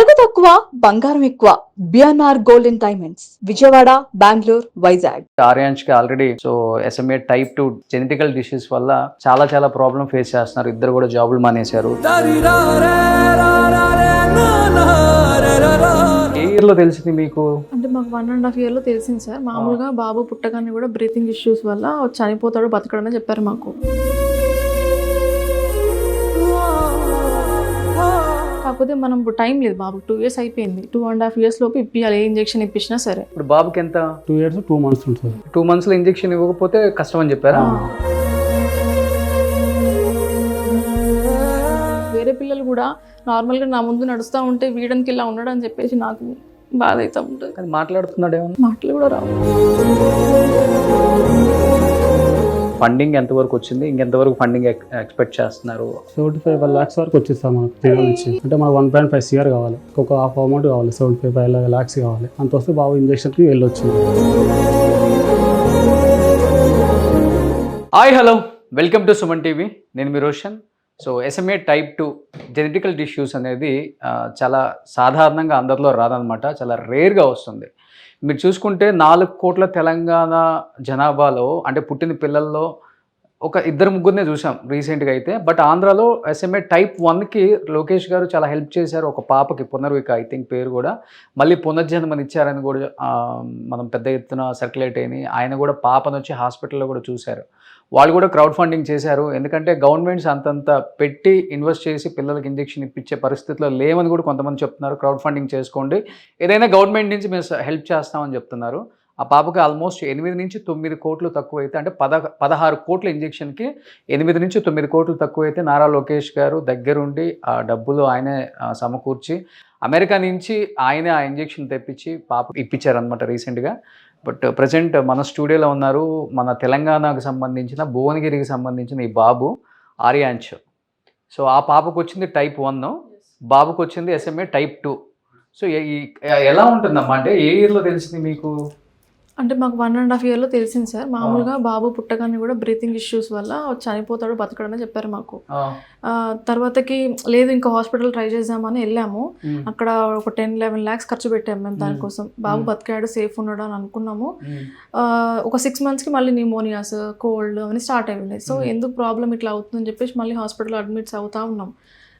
నగదు తక్కువ బంగారం ఎక్కువ BNR golden diamonds Vijayawada Bengaluru Vizag. ఆర్యాన్స్కి already SMA type 2 genetical disease వల్ల చాలా ప్రాబ్లం ఫేస్ చేస్తున్నారు. ఇద్దరు కూడా జాబులు మానేశారు. ఏ ఇయర్ లో తెలిసింది మీకు? అంటే మాకు 1.5 year లో తెలిసింది సార్. మామూలుగా బాబు పుట్టగానే కూడా బ్రీతింగ్ ఇష్యూస్ వల్ల చనిపోతాడు బతకడని చెప్పారు మాకు. కాకపోతే మనం టైం లేదు, బాబు 2 years అయిపోయింది. 2.5 years లోపు ఇప్పియాలి, ఏ ఇంజెక్షన్ ఇప్పించినా సరే. ఇప్పుడు బాబుకి ఎంత? 2 years 2 months ఉంటుంది. 2 months లో ఇంజెక్షన్ ఇవ్వకపోతే కష్టం అని చెప్పారా? వేరే పిల్లలు కూడా నార్మల్గా నా ముందు నడుస్తూ ఉంటే వీడానికి ఇలా ఉన్నాడు అని చెప్పేసి నాకు బాధ అవుతూ ఉంటుంది. అది మాట్లాడుతున్నాడు ఏమన్నా? మాటలు కూడా రావు. ఫండింగ్ ఎంతవరకు వచ్చింది? ఇంకెంతవరకు ఫండింగ్ ఎక్స్పెక్ట్ చేస్తున్నారు? 75 lakhs వరకు వచ్చేస్తాం మనకు తిరుగు నుంచి. అంటే మనకు 1.5 CR కావాలి, ఒక హాఫ్ అమౌంట్ కావాలి, 75 lakhs కావాలి. అంత వస్తే బాబు ఇంజక్షన్కి వెళ్ళొచ్చు. Hi hello, welcome to Suman TV. నేను మీ రోషన్. SMA type 2 జెనెటికల్ డిష్యూస్ అనేది చాలా సాధారణంగా అందరిలో రాదనమాట, చాలా రేర్గా వస్తుంది. మీరు చూసుకుంటే 4 కోట్ల తెలంగాణ జనాభాలో అంటే పుట్టిన పిల్లల్లో ఒక 2-3 చూసాం రీసెంట్గా అయితే. బట్ ఆంధ్రాలో SMA type 1కి లోకేష్ గారు చాలా హెల్ప్ చేశారు. ఒక పాపకి పునర్విక ఐ థింక్ పేరు కూడా, మళ్ళీ పునర్జన్మనిచ్చారని కూడా మనం పెద్ద ఎత్తున సర్క్యులేట్ అయినాయి. ఆయన కూడా పాపను వచ్చి హాస్పిటల్లో కూడా చూశారు. వాళ్ళు కూడా క్రౌడ్ ఫండింగ్ చేశారు. ఎందుకంటే గవర్నమెంట్స్ అంతంత పెట్టి ఇన్వెస్ట్ చేసి పిల్లలకి ఇంజెక్షన్ ఇప్పించే పరిస్థితిలో లేవని కూడా కొంతమంది చెప్తున్నారు. క్రౌడ్ ఫండింగ్ చేసుకోండి, ఏదైనా గవర్నమెంట్ నుంచి మేము హెల్ప్ చేస్తామని చెప్తున్నారు. ఆ పాపకి ఆల్మోస్ట్ 8 నుంచి 9 కోట్లు తక్కువైతే, అంటే 16 కోట్ల ఇంజెక్షన్కి 8 నుంచి 9 కోట్లు తక్కువైతే నారా లోకేష్ గారు దగ్గరుండి ఆ డబ్బులు ఆయనే సమకూర్చి అమెరికా నుంచి ఆయనే ఆ ఇంజెక్షన్ తెప్పించి పాప ఇప్పించారనమాట రీసెంట్గా. బట్ ప్రజెంట్ మన స్టూడియోలో ఉన్నారు మన తెలంగాణకు సంబంధించిన భువనగిరికి సంబంధించిన ఈ బాబు ఆర్యాన్స్. సో ఆ పాపకు వచ్చింది type 1, బాబుకు వచ్చింది SMA type 2. సో ఎలా ఉంటుందమ్మా? అంటే ఏ ఇయర్లో తెలిసింది మీకు? అంటే మాకు 1.5 year లో తెలిసింది సార్. మామూలుగా బాబు పుట్టగానే కూడా బ్రీతింగ్ ఇష్యూస్ వల్ల చనిపోతాడు బతకడని చెప్పారు మాకు. తర్వాతకి లేదు ఇంకా హాస్పిటల్ ట్రై చేద్దామని వెళ్ళాము. అక్కడ ఒక 10-11 lakhs ఖర్చు పెట్టాము మేము దానికోసం. బాబు బతికాడు, సేఫ్ ఉన్నాడు అని అనుకున్నాము. ఒక 6 monthsకి మళ్ళీ న్యూమోనియాస్, కోల్డ్ అవన్నీ స్టార్ట్ అయ్యింది. సో ఎందుకు ప్రాబ్లం ఇట్లా అవుతుందని చెప్పేసి మళ్ళీ హాస్పిటల్ అడ్మిట్స్ అవుతా ఉన్నాం.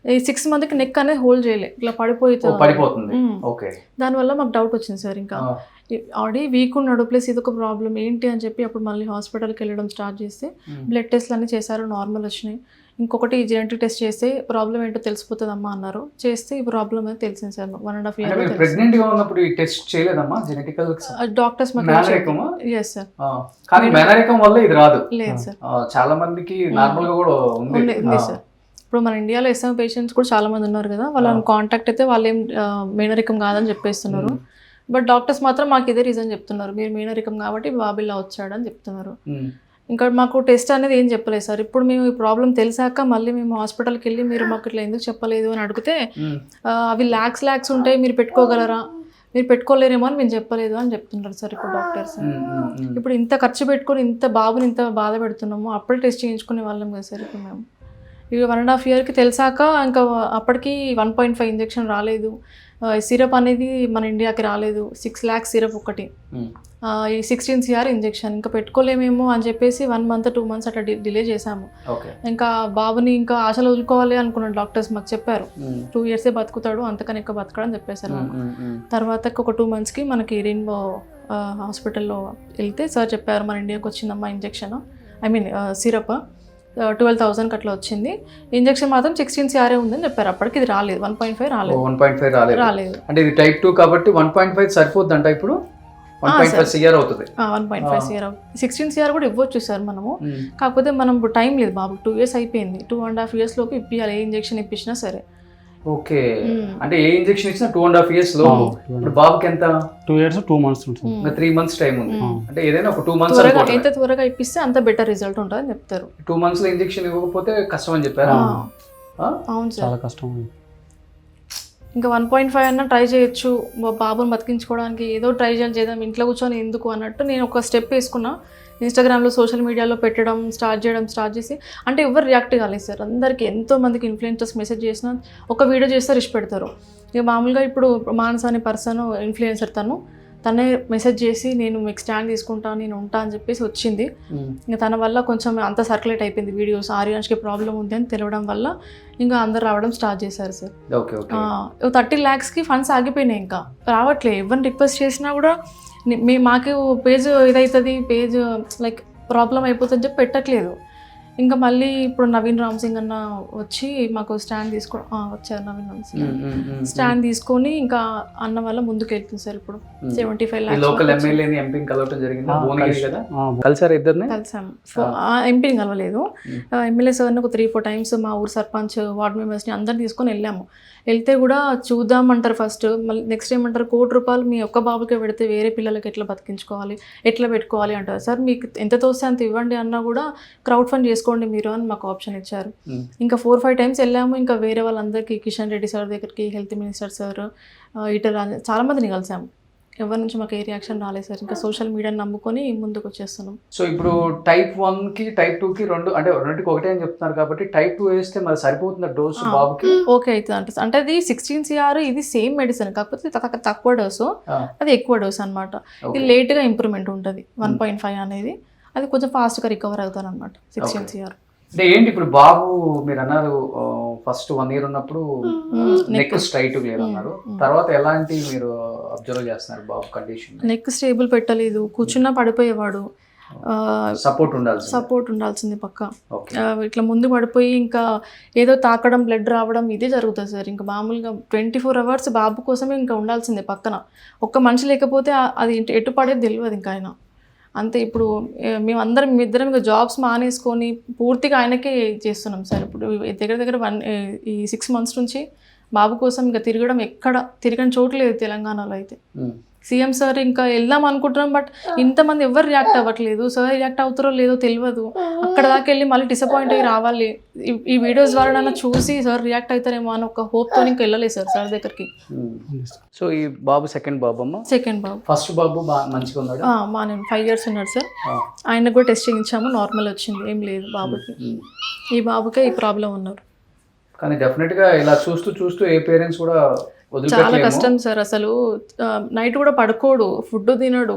ఈ 6 monthsకి నెక్ అనేది హోల్డ్ చేయలే, ఇట్లా పడిపోతుంది. దానివల్ల మాకు డౌట్ వచ్చింది సార్. ఇంకా ఆల్రెడీ వీక్ ఉన్నాడు, ప్లస్ ఇదొక ప్రాబ్లం ఏంటి అని చెప్పి అప్పుడు మళ్ళీ హాస్పిటల్కి వెళ్ళడం స్టార్ట్ చేస్తే బ్లడ్ టెస్ట్లు అన్నీ చేశారు, నార్మల్ వచ్చినాయి. ఇంకొకటి జెనెటిక్ టెస్ట్ చేస్తే ప్రాబ్లం ఏంటో తెలిసిపోతుందమ్మా అన్నారు. చేస్తే ఈ ప్రాబ్లం అనేది తెలిసింది sir. 1.5 year doctors yes sir. లేదు సార్, చాలా మందికి నార్మల్ గా కూడా ఉంది సార్. ఇప్పుడు మన ఇండియాలో SMA పేషెంట్స్ కూడా చాలా మంది ఉన్నారు కదా, వాళ్ళని కాంటాక్ట్ అయితే వాళ్ళు ఏం మేనరికం కాదని చెప్పేస్తున్నారు. బట్ డాక్టర్స్ మాత్రం మాకు ఇదే రీజన్ చెప్తున్నారు, మీరు మేనరికం కాబట్టి బాబిల్లా వచ్చాడని చెప్తున్నారు. ఇంకా మాకు టెస్ట్ అనేది ఏం చెప్పలేదు సార్. ఇప్పుడు మేము ఈ ప్రాబ్లం తెలిసాక మళ్ళీ మేము హాస్పిటల్కి వెళ్ళి మీరు మాకు ఇట్లా ఎందుకు చెప్పలేదు అని అడిగితే అవి లాక్స్ ఉంటాయి, మీరు పెట్టుకోగలరా, మీరు పెట్టుకోలేరేమో అని మేము చెప్పలేదు అని చెప్తున్నారు సార్ ఇప్పుడు డాక్టర్స్. ఇప్పుడు ఇంత ఖర్చు పెట్టుకొని ఇంత బాబుని ఇంత బాధ పెడుతున్నాము, అప్పుడే టెస్ట్ చేయించుకునే వాళ్ళం కదా సార్. ఇప్పుడు మేము ఇక 1.5 yearకి తెలిసాక ఇంకా అప్పటికి 1.5 ఇంజెక్షన్ రాలేదు, సిరప్ అనేది మన ఇండియాకి రాలేదు, 6 lakhs సిరప్ ఒకటి, ఈ 16 CR ఇంజెక్షన్ ఇంకా పెట్టుకోలేమేమో అని చెప్పేసి 1 month 2 months అట్లా డిలే చేశాము. ఇంకా బాబుని ఇంకా ఆశలు వదులుకోవాలి అనుకున్నాను, డాక్టర్స్ మాకు చెప్పారు 2 years బతుకుతాడు, అంతకని ఎక్కువ బతకడని చెప్పేశారు మాకు. తర్వాత ఒక 2 monthsకి మనకి రెయిన్బో హాస్పిటల్లో వెళ్తే సార్ చెప్పారు మన ఇండియాకి వచ్చిందమ్మా ఇంజెక్షన్, సిరప్ 12,000 అట్లా వచ్చింది. ఇంజెక్షన్ మాత్రం 16 CR ఉందని చెప్పారు. అప్పటికి ఇది రాలేదు, 1.5 రాలేదు. అంటే ఇది type 2 కాబట్టి 1.5 సరిపోద్దంట. ఇప్పుడు 1.5 CR అవుతుంది. 1.5 CR 16 CR కూడా ఇవ్వచ్చు సార్ మనము. కాకపోతే మనం టైం లేదు, బాబు 2 years అయిపోయింది. 2.5 years లోపు ఇప్పియాలి, ఏ ఇంజెక్షన్ ఇప్పించినా సరే. ఓకే, అంటే ఏ ఇంజెక్షన్ ఇచ్చినా 2.5 years లో. ఇప్పుడు బాబుకి ఎంత? 2 years 2 months ఉంటుంది. 3 months టైం ఉంది. అంటే ఏదైనా ఒక 2 months ఎంత త్వరగా ఇప్పిస్తే అంత బెటర్ రిజల్ట్ ఉంటుంది అని చెప్తారు. 2 months లో ఇంజెక్షన్ ఇవ్వకపోతే కష్టం అని చెప్పారు. అవును సార్, చాలా కష్టం. ఇంకా 1.5 అన్నా ట్రై చేయొచ్చు, బాబుని బతికించుకోవడానికి ఏదో ట్రై చేద్దాం, ఇంట్లో కూర్చొని ఎందుకు అన్నట్టు నేను ఒక స్టెప్ వేసుకున్నా. ఇన్స్టాగ్రామ్లో సోషల్ మీడియాలో పెట్టడం స్టార్ట్ చేసి అంటే ఎవరు రియాక్ట్ కాలేదు సార్. అందరికీ ఎంతో మందికి ఇన్ఫ్లుయెన్సర్స్ మెసేజ్ చేసినా ఒక వీడియో చేస్తే రిష్ పెడతారు. ఇక మామూలుగా ఇప్పుడు మానస అనే పర్సన్ ఇన్ఫ్లుయెన్సర్ తనే మెసేజ్ చేసి నేను మీకు స్టాండ్ తీసుకుంటాను, నేను ఉంటా అని చెప్పేసి వచ్చింది. ఇంకా తన వల్ల కొంచెం అంత సర్క్యులేట్ అయిపోయింది వీడియోస్. ఆర్యాన్స్కి ప్రాబ్లం ఉంది అని తెలియడం వల్ల ఇంకా అందరు రావడం స్టార్ట్ చేశారు సార్. 30 lakhsకి ఫండ్స్ ఆగిపోయినాయి, ఇంకా రావట్లేదు. ఎవరిని రిక్వెస్ట్ చేసినా కూడా మాకు పేజ్ ఇదవుతుంది, పేజ్ లైక్ ప్రాబ్లం అయిపోతుందని చెప్పి పెట్టట్లేదు. ఇంకా మళ్ళీ ఇప్పుడు నవీన్ రామ్ సింగ్ అన్న వచ్చి మాకు స్టాండ్ వచ్చారు. నవీన్ రామ్ సింగ్ స్టాండ్ తీసుకొని ఇంకా అన్న వల్ల ముందుకు వెళ్తుంది సార్. ఇప్పుడు 75 lakhs కలిసాము. ఎంపీని కలవలేదు, ఎమ్మెల్యే సార్ని ఒక 3-4 times మా ఊరు సర్పంచ్, వార్డ్ మెంబర్స్ని అందరిని తీసుకొని వెళ్ళాము. వెళ్తే కూడా చూద్దామంటారు ఫస్ట్, మళ్ళీ నెక్స్ట్ ఏమంటారు 1 కోటి రూపాయలు మీ ఒక్క బాబుకే పెడితే వేరే పిల్లలకి ఎట్లా బతికించుకోవాలి, ఎట్లా పెట్టుకోవాలి అంటారు. సార్ మీకు ఎంత తోస్తే అంత ఇవ్వండి అన్నా కూడా క్రౌడ్ ఫండ్ చేసుకోండి మీరు అని మాకు ఆప్షన్ ఇచ్చారు. ఇంకా 4-5 times వెళ్ళాము. ఇంకా వేరే వాళ్ళందరికీ కిషన్ రెడ్డి సార్ దగ్గరికి, హెల్త్ మినిస్టర్ సార్, ఈటర్ చాలా మందిని కలిసాము. ఎవరి నుంచి మాకు ఏ రియాక్షన్ రాలేదు సార్. ఇంకా సోషల్ మీడియాని నమ్ముకొని ముందుకు వచ్చేస్తున్నాం. సో ఇప్పుడు టైప్ 1కి టైప్ 2కి రెండుకి ఒకటే అని చెప్తున్నారు కాబట్టి టైప్ 2 వేస్తే మరి సరిపోతుంది డోస్ బాబుకి? ఓకే అవుతుంది అంటే అది 16 CR, ఇది సేమ్ మెడిసిన్, కాకపోతే తక్కువ డోసు, అది ఎక్కువ డోస్ అనమాట. ఇది లేట్గా ఇంప్రూవ్మెంట్ ఉంటుంది 1.5 అనేది, అది కొంచెం ఫాస్ట్గా రికవర్ అవుతారు అనమాట 16 CR. అంటే ఏంటి ఇప్పుడు బాబు మీరు అన్నారు ఫస్ట్ 1 year ఉన్నప్పుడు నెక్ స్ట్రైట్ లేదు అన్నారు, తర్వాత ఎలాంటి మీరు అబ్జర్వ్ చేస్తున్నారు బాబు కండిషన్? నెక్ స్టేబుల్ పెట్టలేదు, కూర్చున్నా పడిపోయేవాడు, సపోర్ట్ ఉండాల్సింది పక్క. ఇట్లా ముందు పడిపోయి ఇంకా ఏదో తాకడం, బ్లడ్ రావడం ఇదే జరుగుతుంది సార్. ఇంకా మామూలుగా 24 hours బాబు కోసమే ఇంకా ఉండాల్సిందే పక్కన. ఒక్క మనిషి లేకపోతే అది ఎటు పడేది తెలియదు ఇంకా ఆయన అంతే. ఇప్పుడు మేమందరం ఇద్దరం ఇంకా జాబ్స్ మానేసుకొని పూర్తిగా ఆయనకే చేస్తున్నాం సార్. ఇప్పుడు దగ్గర ఈ 6 months నుంచి బాబు కోసం ఇంకా తిరగడం, ఎక్కడ తిరగని చోట్లేదు తెలంగాణలో అయితే. సీఎం సార్ ఇంకా వెళ్దాం అనుకుంటున్నాం, బట్ ఇంతమంది ఎవరు రియాక్ట్ అవ్వట్లేదు. సార్ రియాక్ట్ అవుతారో లేదో తెలియదు. అక్కడ దాకా వెళ్ళి మళ్ళీ డిసప్పాయింట్ అయ్యి రావాలి. ఈ వీడియోస్ ద్వారా నన్ను చూసి సార్ రియాక్ట్ అవుతారేమో అని ఒక హోప్తో ఇంకా వెళ్ళలేదు సార్ దగ్గరికి. సో ఈ బాబు సెకండ్ బాబు. ఫస్ట్ బాబు మంచిగా ఉన్నాడు, బాగా 5 years ఉన్నాడు సార్. ఆయనకు కూడా టెస్టింగ్ ఇచ్చాము, నార్మల్ వచ్చింది, ఏం లేదు బాబుకి. ఈ బాబుకే ఈ ప్రాబ్లం ఉన్నారు. కానీ డెఫినెట్గా ఇలా చూస్తూ ఏ పేరెంట్స్ కూడా చాలా కష్టం సార్. అసలు నైట్ కూడా పడుకోడు, ఫుడ్ తినడు.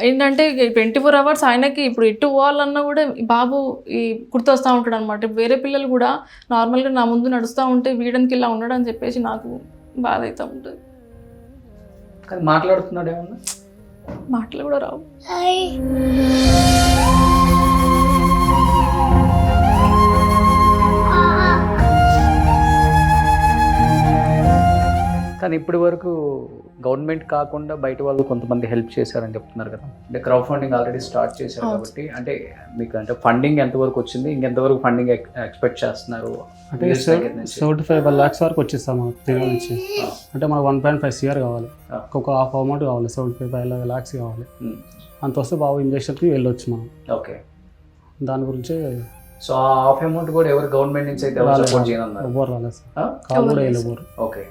ఏంటంటే 24 hours ఆయనకి ఇప్పుడు ఎటు పోవాలన్నా కూడా బాబు గుర్తొస్తూ ఉంటాడు అనమాట. వేరే పిల్లలు కూడా నార్మల్గా నా ముందు నడుస్తూ ఉంటే వీడానికి ఇలా ఉన్నాడు అని చెప్పేసి నాకు బాధ అవుతూ ఉంటుంది. కానీ మాట్లాడుతున్నాడు ఏమన్నా? మాటలు కూడా రావు. కానీ ఇప్పటి వరకు గవర్నమెంట్ కాకుండా బయట వాళ్ళు కొంతమంది హెల్ప్ చేశారని చెప్తున్నారు కదా. అంటే క్రౌడ్ ఫండింగ్ ఆల్రెడీ స్టార్ట్ చేశారు కాబట్టి అంటే మీకు అంటే ఫండింగ్ ఎంతవరకు వచ్చింది, ఇంకెంతవరకు ఫండింగ్ ఎక్స్పెక్ట్ చేస్తున్నారు? అంటే 75 lakhs వరకు వచ్చేస్తాం మనకు తిరుగు నుంచి. అంటే మనకు 1.5 CR కావాలి, ఒక హాఫ్ అమౌంట్ కావాలి, 75 lakhs కావాలి. అంత వస్తే బాబు ఇంజక్షన్కి వెళ్ళొచ్చు మనం. ఓకే, దాని గురించే. సో ఆ హాఫ్ అమౌంట్ కూడా ఎవరు గవర్నమెంట్ నుంచి అయితే ఎవరు రాలేదు సార్, కాల్ కూడా వెళ్ళబోరు. ఓకే,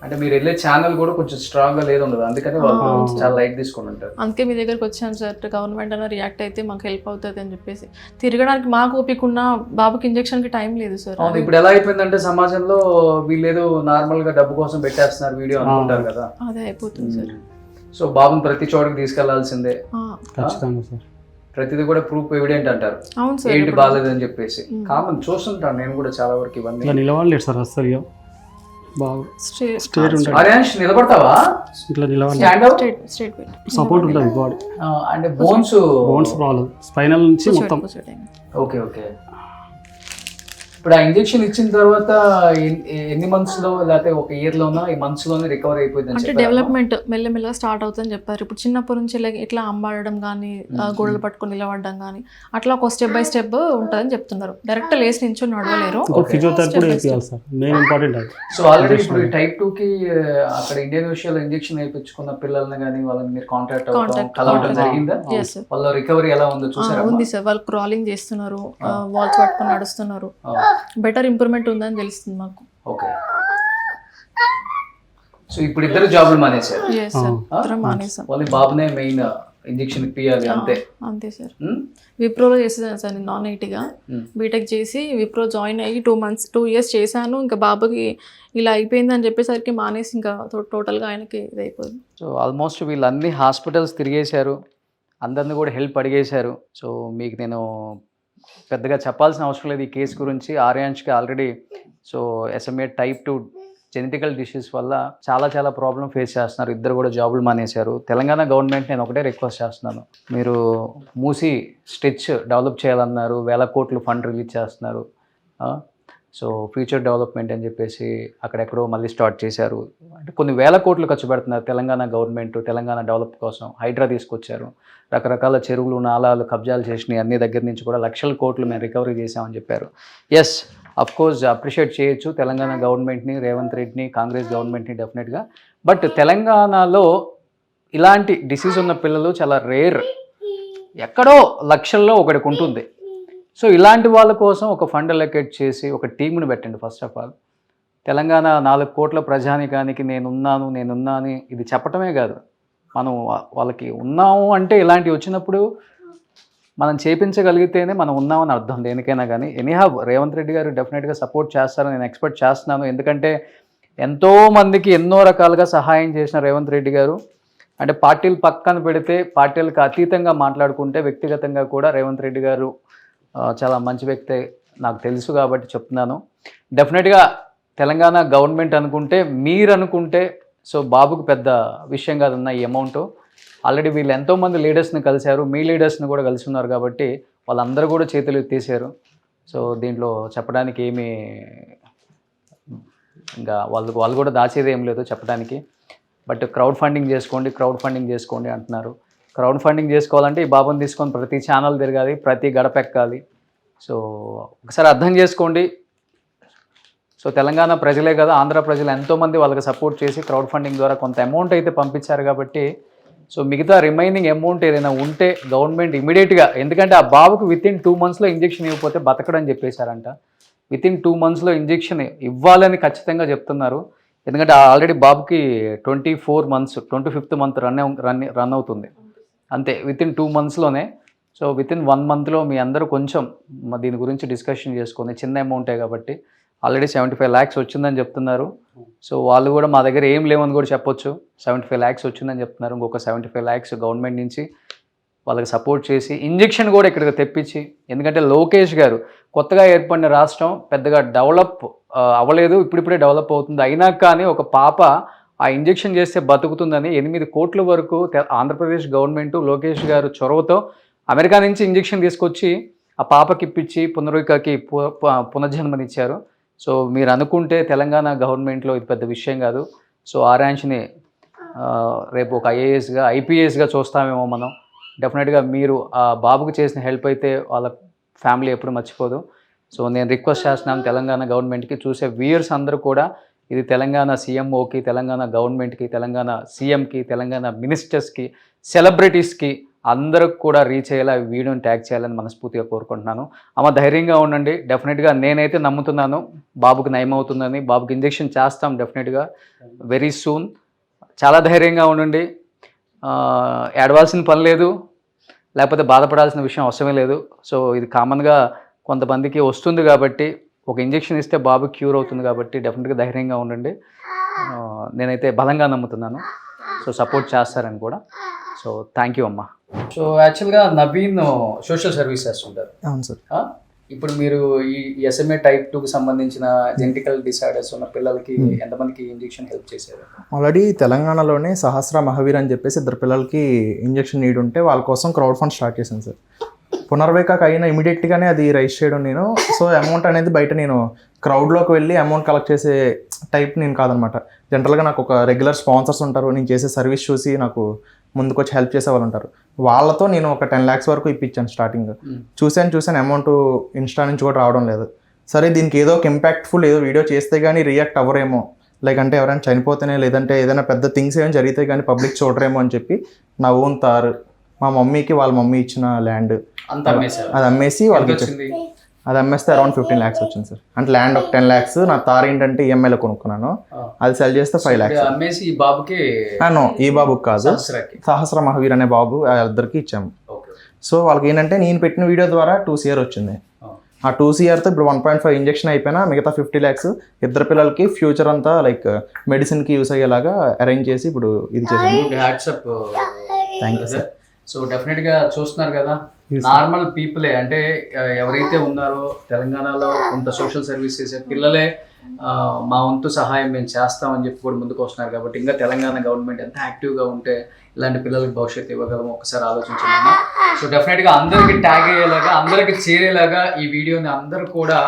అంటే మీరు వెళ్ళే ఛానల్ కూడా కొంచెం స్ట్రాంగ్ గా లేదు ఉండదు, అందుకని వాళ్ళు చాలా లైట్ తీసుకొని ఉంటారు. అందుకే మీ దగ్గరకు వచ్చాను సార్. గవర్నమెంట్ అన్న రియాక్ట్ అయితే మాకు హెల్ప్ అవుతుంది అని చెప్పేసి. తిరగడానికి మాకు ఓపిక ఉన్న బాబుకి ఇంజక్షన్ కి టైం లేదు సార్. ఇప్పుడు ఎలా అయిపోయిందంటే సమాజంలో వీళ్ళు ఏదో నార్మల్ గా డబ్బు కోసం పెట్టేస్తున్నారు వీడియో అనుకుంటారు కదా, అదే అయిపోతుంది సార్. సో బాబుని ప్రతి చోటకి తీసుకెళ్లాల్సిందే ఖచ్చితంగా సార్. ప్రతిదీ కూడా ప్రూఫ్ ఎవిడెంట్ అంటారు. అవును సార్, ఏంటి బాగాలేదని చెప్పేసి కామన్ చూస్తుంటాను నేను కూడా చాలా వరకు. ఇవన్నీ నిలవలేదు సార్ అసలు. నిలబడతావా? ఇట్లా నిలవాలి, సపోర్ట్ ఉంటుంది బాడీ. అంటే బోన్స్ ప్రాబ్లం, స్పైనల్ నుంచి మొత్తం. Okay okay. ఇప్పుడు ఆ ఇంజెక్షన్ ఇచ్చిన తర్వాత ఎన్ని మంత్స్ లో లేకపోతే ఒక ఇయర్ లోనా ఈ మంత్స్ లోనే రికవర్ అయిపోయింది? అంటే డెవలప్మెంట్ మెల్లమెల్లగా స్టార్ట్ అవుతుందని చెప్పారు. ఇప్పుడు చిన్నప్పటి నుంచి ఇట్లా అంబాడడం కానీ, గోడలు పట్టుకొని నిలబడడం కానీ, అట్లా ఒక స్టెప్ బై స్టెప్ ఉంటుందని చెప్తున్నారు. డైరెక్ట్ లేసి నుంచి నడవలేరు. సో ఆల్రెడీ ఇప్పుడు టైప్ 2కి అక్కడ ఇండియన్ విషయాలు ఇంజెక్షన్ వేయించుకున్న పిల్లల్ని కానీ వాళ్ళని మీరు కాంటాక్ట్ కలవడం జరిగిందా? వాళ్ళ రికవరీ ఎలా ఉందో చూసారా? ఉంది సార్, వాళ్ళు క్రాలింగ్ చేస్తున్నారు, వాల్స్ పట్టుకొని నడుస్తున్నారు. బెటర్ ఇంప్రూవ్మెంట్ ఉందని తెలుస్తుంది మాకు. ఓకే, సో ఇప్పుడు ఇద్దరు జాబులు మానేశారు. మానేసాం. వాళ్ళ బాబునే మెయిన్ ఇంజెక్షన్ ఇప్పియాలి అంతే. అంతే సార్. విప్రోలో చేసేదాన్ని సార్ నేను నాన్ ఐటీగా బీటెక్ చేసి విప్రో జాయిన్ అయ్యి 2 years చేశాను. ఇంకా బాబుకి ఇలా అయిపోయింది అని చెప్పేసరికి మానేసి ఇంకా టోటల్గా ఆయనకి ఇదైపోయింది. సో ఆల్మోస్ట్ వీళ్ళు అన్ని హాస్పిటల్స్ తిరిగేశారు, అందరిని కూడా హెల్ప్ అడిగేశారు. సో మీకు నేను పెద్దగా చెప్పాల్సిన అవసరం లేదు ఈ కేసు గురించి. ఆర్యాంష్కి already so SMA type 2 genetical disease వల్ల చాలా ప్రాబ్లం ఫేస్ చేస్తున్నారు. ఇద్దరు కూడా జాబులు మానేశారు. తెలంగాణ గవర్నమెంట్ నేను ఒకటే రిక్వెస్ట్ చేస్తున్నాను, మీరు మూసి స్టిచ్ డెవలప్ చేయాలన్నారు, 1000 కోట్లు ఫండ్ రిలీజ్ చేస్తున్నారు. సో ఫ్యూచర్ డెవలప్మెంట్ అని చెప్పేసి అక్కడెక్కడో మళ్ళీ స్టార్ట్ చేశారు. అంటే కొన్ని 1000 కోట్లు ఖర్చు పెడుతున్నారు తెలంగాణ గవర్నమెంట్. తెలంగాణ డెవలప్ కోసం హైడ్రా తీసుకొచ్చారు, రకరకాల చెరువులు నాలాలు కబ్జాలు చేసినాయి, అన్ని దగ్గర నుంచి కూడా లక్షల కోట్లు మేము రికవరీ చేసామని చెప్పారు. ఎస్, అఫ్కోర్స్ అప్రిషియేట్ చేయొచ్చు తెలంగాణ గవర్నమెంట్ని, రేవంత్ రెడ్డిని, కాంగ్రెస్ గవర్నమెంట్ని డెఫినెట్గా. బట్ తెలంగాణలో ఇలాంటి డిసీజ్ ఉన్న పిల్లలు చాలా రేర్, ఎక్కడో లక్షల్లో ఒకటికి ఉంటుంది. సో ఇలాంటి వాళ్ళ కోసం ఒక ఫండ్ అలొకేట్ చేసి ఒక టీంని పెట్టండి. ఫస్ట్ ఆఫ్ ఆల్ తెలంగాణ 4 కోట్ల ప్రజానికానికి నేనున్నాను ఇది చెప్పటమే కాదు, మనం వాళ్ళకి ఉన్నాము అంటే ఇలాంటివి వచ్చినప్పుడు మనం చేపించగలిగితేనే మనం ఉన్నామని అర్థం దేనికైనా కానీ. ఎనీహౌ రేవంత్ రెడ్డి గారు డెఫినెట్గా సపోర్ట్ చేస్తారని నేను ఎక్స్పెక్ట్ చేస్తున్నాను. ఎందుకంటే ఎంతోమందికి ఎన్నో రకాలుగా సహాయం చేసిన రేవంత్ రెడ్డి గారు, అంటే పార్టీలు పక్కన పెడితే పార్టీలకు అతీతంగా మాట్లాడుకుంటే వ్యక్తిగతంగా కూడా రేవంత్ రెడ్డి గారు చాలా మంచి వ్యక్తి నాకు తెలుసు కాబట్టి చెప్తున్నాను. డెఫినెట్గా తెలంగాణ గవర్నమెంట్ అనుకుంటే, మీరు అనుకుంటే సో బాబుకు పెద్ద విషయం కాదన్న ఈ అమౌంట్. ఆల్రెడీ వీళ్ళు ఎంతోమంది లీడర్స్ని కలిశారు, మీ లీడర్స్ని కూడా కలిసి ఉన్నారు కాబట్టి వాళ్ళందరూ కూడా చేతులు ఎత్తేసారు. సో దీంట్లో చెప్పడానికి ఏమీ ఇంకా వాళ్ళు కూడా దాచేది ఏం లేదు చెప్పడానికి. బట్ క్రౌడ్ ఫండింగ్ చేసుకోండి అంటున్నారు. క్రౌడ్ ఫండింగ్ చేసుకోవాలంటే ఈ బాబుని తీసుకొని ప్రతి ఛానల్ తిరగాలి, ప్రతి గడప ఎక్కాలి. సో ఒకసారి అర్థం చేసుకోండి. సో తెలంగాణ ప్రజలే కదా, ఆంధ్ర ప్రజలు ఎంతోమంది వాళ్ళకి సపోర్ట్ చేసి క్రౌడ్ ఫండింగ్ ద్వారా కొంత అమౌంట్ అయితే పంపించారు కాబట్టి సో మిగతా రిమైనింగ్ అమౌంట్ ఏదైనా ఉంటే గవర్నమెంట్ ఇమీడియట్గా, ఎందుకంటే ఆ బాబుకు వితిన్ 2 monthsలో ఇంజెక్షన్ ఇవ్వకపోతే బతకడని చెప్పేశారంట. వితిన్ 2 monthsలో ఇంజెక్షన్ ఇవ్వాలని ఖచ్చితంగా చెప్తున్నారు. ఎందుకంటే ఆల్రెడీ బాబుకి 24 months, 25th month రన్ అవుతుంది అంతే, వితిన్ 2 monthsలోనే. సో వితిన్ 1 monthలో మీ అందరూ కొంచెం దీని గురించి డిస్కషన్ చేసుకొని, చిన్న అమౌంటే కాబట్టి ఆల్రెడీ 75 lakhs వచ్చిందని చెప్తున్నారు. సో వాళ్ళు కూడా మా దగ్గర ఏం లేవని కూడా చెప్పొచ్చు, 75 lakhs వచ్చిందని చెప్తున్నారు. ఇంకొక 75 lakhs గవర్నమెంట్ నుంచి వాళ్ళకి సపోర్ట్ చేసి ఇంజెక్షన్ కూడా ఇక్కడికి తెప్పించి, ఎందుకంటే లోకేష్ గారు కొత్తగా ఏర్పడిన రాష్ట్రం పెద్దగా డెవలప్ అవ్వలేదు, ఇప్పుడిప్పుడే డెవలప్ అవుతుంది. అయినా కానీ ఒక పాప ఆ ఇంజెక్షన్ చేస్తే బతుకుతుందని 8 కోట్ల వరకు ఆంధ్రప్రదేశ్ గవర్నమెంట్ లోకేష్ గారు చొరవతో అమెరికా నుంచి ఇంజెక్షన్ తీసుకొచ్చి ఆ పాపకి ఇప్పించి పునరుకకి పునర్జన్మనిచ్చారు. సో మీరు అనుకుంటే తెలంగాణ గవర్నమెంట్లో ఇది పెద్ద విషయం కాదు. సో ఆర్యాంష్ని రేపు ఒక ఐఏఎస్గా IPSగా చూస్తామేమో మనం. డెఫినెట్గా మీరు ఆ బాబుకు చేసిన హెల్ప్ అయితే వాళ్ళ ఫ్యామిలీ ఎప్పుడు మర్చిపోదు. సో నేను రిక్వెస్ట్ చేస్తున్నాను తెలంగాణ గవర్నమెంట్కి, చూసే వ్యూయర్స్ అందరూ కూడా ఇది తెలంగాణ CMOకి, తెలంగాణ గవర్నమెంట్కి, తెలంగాణ CMకి, తెలంగాణ మినిస్టర్స్కి, సెలబ్రిటీస్కి అందరికి కూడా రీచ్ అయ్యేలా వీడియోని ట్యాగ్ చేయాలని మనస్ఫూర్తిగా కోరుకుంటున్నాను. అమ్మ ధైర్యంగా ఉండండి. డెఫినెట్గా నేనైతే నమ్ముతున్నాను బాబుకి నయం అవుతుందని. బాబుకి ఇంజెక్షన్ చేస్తాం డెఫినెట్గా వెరీ సూన్. చాలా ధైర్యంగా ఉండండి, ఏడవాల్సిన పని లేదు, లేకపోతే బాధపడాల్సిన విషయం అవసరమే లేదు. సో ఇది కామన్గా కొంతమందికి వస్తుంది కాబట్టి, ఒక ఇంజెక్షన్ ఇస్తే బాబు క్యూర్ అవుతుంది కాబట్టి డెఫినెట్గా ధైర్యంగా ఉండండి. నేనైతే బలంగా నమ్ముతున్నాను. సో సపోర్ట్ చేస్తారని కూడా. సో థ్యాంక్ యూ అమ్మా. సో యాక్చువల్గా నవీన్ సోషల్ సర్వీస్ చేస్తుంటారు. అవును సార్. ఇప్పుడు మీరు ఈ SMA type 2కి సంబంధించిన జెనెటికల్ డిసార్డర్స్ ఉన్న పిల్లలకి ఎంతమందికి ఇంజెక్షన్ హెల్ప్ చేశారు? ఆల్రెడీ తెలంగాణలోనే సహస్ర మహావీర్ అని చెప్పేసి 2 పిల్లలకి ఇంజెక్షన్ నీడ్ ఉంటే వాళ్ళ కోసం క్రౌడ్ ఫండ్ స్టార్ట్ చేశాను సార్. పునర్వేకాక్ అయినా ఇమీడియట్గానే అది రైజ్ చేయడం నేను. సో అమౌంట్ అనేది బయట నేను క్రౌడ్లోకి వెళ్ళి అమౌంట్ కలెక్ట్ చేసే టైప్ నేను కాదనమాట. జనరల్గా నాకు ఒక రెగ్యులర్ స్పాన్సర్స్ ఉంటారు, నేను చేసే సర్వీస్ చూసి నాకు ముందుకు వచ్చి హెల్ప్ చేసే వాళ్ళు ఉంటారు. వాళ్ళతో నేను ఒక 10 lakhs వరకు ఇప్పించాను స్టార్టింగ్. చూసాను అమౌంట్ ఇన్స్టా నుంచి కూడా రావడం లేదు. సరే దీనికి ఏదో ఒక ఇంపాక్ట్ఫుల్ ఏదో వీడియో చేస్తే కానీ రియాక్ట్ అవ్వరేమో, లైక్ అంటే ఎవరైనా చనిపోతేనే, లేదంటే ఏదైనా పెద్ద థింగ్స్ ఏమైనా జరిగితే కానీ పబ్లిక్ చూడరేమో అని చెప్పి నా ఓన్ తారు, మా మమ్మీకి వాళ్ళ మమ్మీ ఇచ్చిన ల్యాండ్ అది అమ్మేసి వాళ్ళకి అది అమ్మేస్తే అరౌండ్ 15 lakhs వచ్చింది సార్. అంటే ల్యాండ్ ఒక 10 lakhs, నా తార్ ఏంటంటే ఈఎంఐలో కొనుక్కున్నాను, అది సెల్ చేస్తే 5 lakhs. అమ్మేసి ఈ బాబుకి నో, ఈ బాబుకి కాదు, దసరాకి. సహస్ర మహావీర్ అనే బాబు, ఇద్దరికి ఇచ్చాము. ఓకే. సో వాళ్ళకి ఏంటంటే నేను పెట్టిన వీడియో ద్వారా 2 CR వచ్చింది. ఆ 2 CRతో ఇప్పుడు 1.5 ఇంజెక్షన్ అయిపోయినా మిగతా 50 lakhs ఇద్దరు పిల్లలకి ఫ్యూచర్ అంతా లైక్ మెడిసిన్కి యూస్ అయ్యేలాగా అరేంజ్ చేసి ఇప్పుడు ఇది చేసాను. Hats off. Thank you sir. So డెఫినెట్గా చూస్తున్నారు కదా, నార్మల్ పీపులే, అంటే ఎవరైతే ఉన్నారో తెలంగాణలో కొంత సోషల్ సర్వీస్ చేసే పిల్లలే మా వంతు సహాయం మేము చేస్తామని చెప్పి కూడా ముందుకు వస్తున్నారు. కాబట్టి ఇంకా తెలంగాణ గవర్నమెంట్ ఎంత యాక్టివ్గా ఉంటే ఇలాంటి పిల్లలకి భవిష్యత్తు ఇవ్వగలము ఒకసారి ఆలోచించమన్నా. సో డెఫినెట్గా అందరికీ ట్యాగ్ అయ్యేలాగా, అందరికీ చేరేలాగా ఈ వీడియోని అందరూ కూడా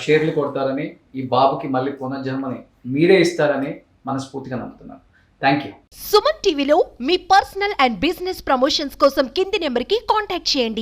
షేర్లు కొడతారని, ఈ బాబుకి మళ్ళీ పునర్జన్మని మీరే ఇస్తారని మనస్ఫూర్తిగా నమ్ముతున్నాను. Thank you. సుమన్ టీవీలో మీ పర్సనల్ అండ్ బిజినెస్ ప్రమోషన్స్ కోసం కింది నెంబర్కి కాంటాక్ట్ చేయండి.